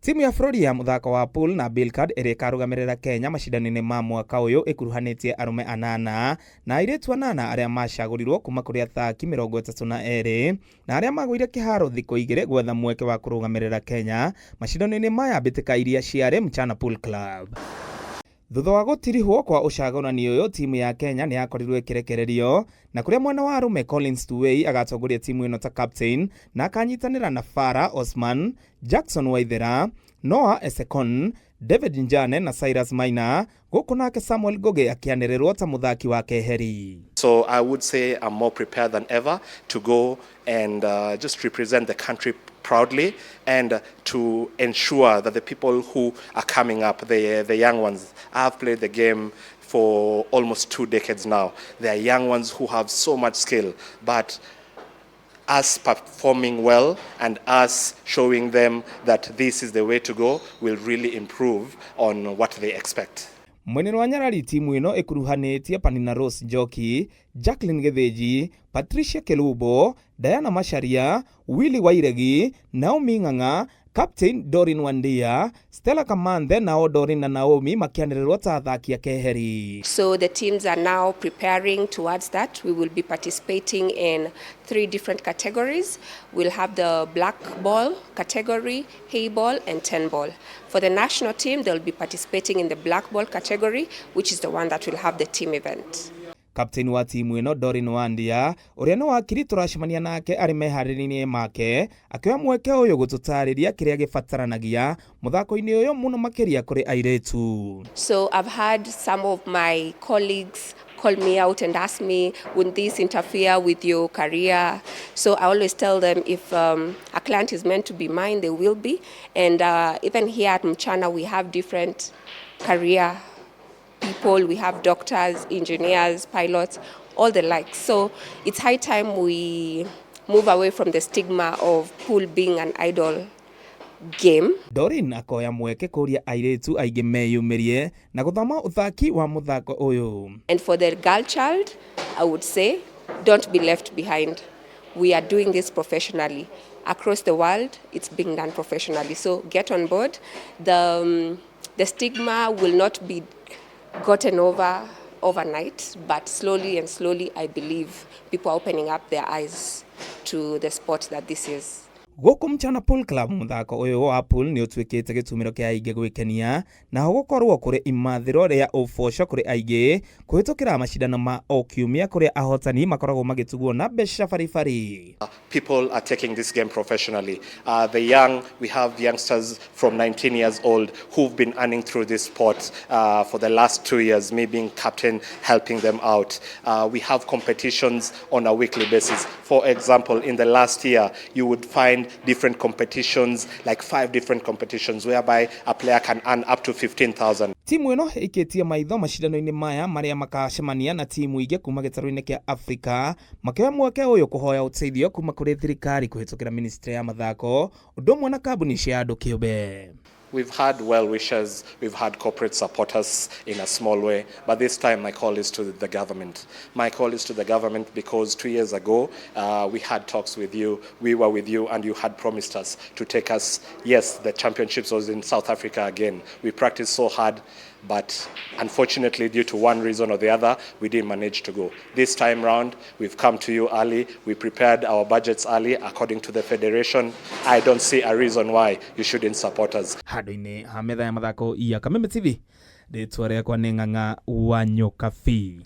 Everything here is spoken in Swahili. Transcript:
Timu ya bũrũri ya muthako wa pool na bilcard ĩrĩ ĩkarũgamĩrĩra Kenya macindano-inĩ ma mwaka ũyũ ĩkuruhanĩtie arũme 8 na airĩtu 8 arĩa macagũrirwo kuma kũrĩ athaki 32 na arĩa magũire kĩharo thikũ 2 gwetha mweke wa kũrũgamĩrĩra Kenya macindano-inĩ maya mbĩtĩka iria ciarĩ Mchana Pool Club. Thutha wa gũtirihwo kwa ũcagũrani ũyũ, timu ya Kenya nĩ yakorirwo ĩkĩrekererio na kũrĩa mwena wa arũme Collins Tuwei agatongoria timu ĩno ta captain na akanyitanĩra na Farah Osman, Jackson Waithera, Noah Esekon, David Njane na Cyrus Maina, gũkũ nake Samuel Goge akĩanĩrĩrwo ta mũthaki wa keheri. So I would say I'm more prepared than ever to go and just represent the country proudly and to ensure that the people who are coming up, the young ones, have played the game for almost 2 decades now. They are young ones who have so much skill, but us performing well and us showing them that this is the way to go will really improve on what they expect. Mwenero wa Nyarari timu ĩno ĩkuruhanĩtie Panina Rose Njoki, Jacqueline Githinji, Patricia Kelubo, Diana Macharia, Willy Wairegi, Naomi Ng'ang'a, Captain Dorin Wandia, Stella Kamande na Dorin na Naomi makianĩrĩrwo ta athaki a keheri. So the teams are now preparing towards that. We will be participating in 3 different categories. We'll have the black ball category, hay ball and 10 ball. For the national team, they'll be participating in the black ball category, which is the one that will have the team event. Captain wa timu ĩno Dorin Wandia, ũrĩa nĩ wakiri tũracemania nake arĩ meharĩrĩria make, akĩoya mweke ũyũ gũtũtarĩria kĩrĩa gĩbataranagia mũthako-inĩ ũyũ mũno makĩria kũrĩ airĩtu. So I've had some of my colleagues call me out and ask me, would this interfere with your career? So I always tell them if a client is meant to be mine, they will be. And even here at Mchana, we have different career people. We have doctors, engineers, pilots, all the like. So it's high time we move away from the stigma of pool being an idle game. Dorin akoya mweke kũria airĩtu aingĩ meyumĩrie na gũthoma ũthaki wa mũthako ũyũ. And for the girl child, I would say, don't be left behind. We are doing this professionally. Across the world, it's being done professionally. So get on board. The stigma will not be gotten over overnight, but slowly and slowly I believe people are opening up their eyes to the sport that this is. Gũkũ Mchana Pool Club mũthako ũyũ wa pool nĩ ũtuĩkĩte gĩtumĩro kĩa aingĩ gwĩkenia na gũkorwo kũrĩ imathĩro rĩa ũboco kũrĩ aingĩ kũhĩtũkĩra macindano ma o kiumia kũrĩa ahotani makoragwo magĩtugwo na mbeca baribari. People are taking this game professionally. The young, we have youngsters from 19 years old who've been earning through this sport for the last 2 years, me being captain, helping them out. We have competitions on a weekly basis. For example, in the last year, you would find different competitions, like 5 different competitions, whereby a player can earn up to 15,000. Timu ĩno ĩkĩtie maitho macindano-inĩ maya marĩa makacemania na timu ingĩ kuma gĩtarũ-inĩ kĩa Afrika, makĩoya mweke ũyũ kũhoya ũteithio kuma kũrĩ thirikari kũhĩtũkĩra ministry ya mathako, ũndũ ũmwe na kambuni cia andũ kĩũmbe. We've had well wishers, we've had corporate supporters in a small way, but this time my call is to the government. My call is to the government because 2 years ago we had talks with you, we were with you, and you had promised us to take us. Yes, the championships was in South Africa again. We practiced so hard, but unfortunately due to one reason or the other, we didn't manage to go. This time round, we've come to you early, we prepared our budgets early according to the federation. I don't see a reason why you shouldn't support us. Handũ-inĩ ha metha ya mathako ya Kameme TV, rĩtwa rĩakwa nĩ Ng'ang'a wa Nyokabi.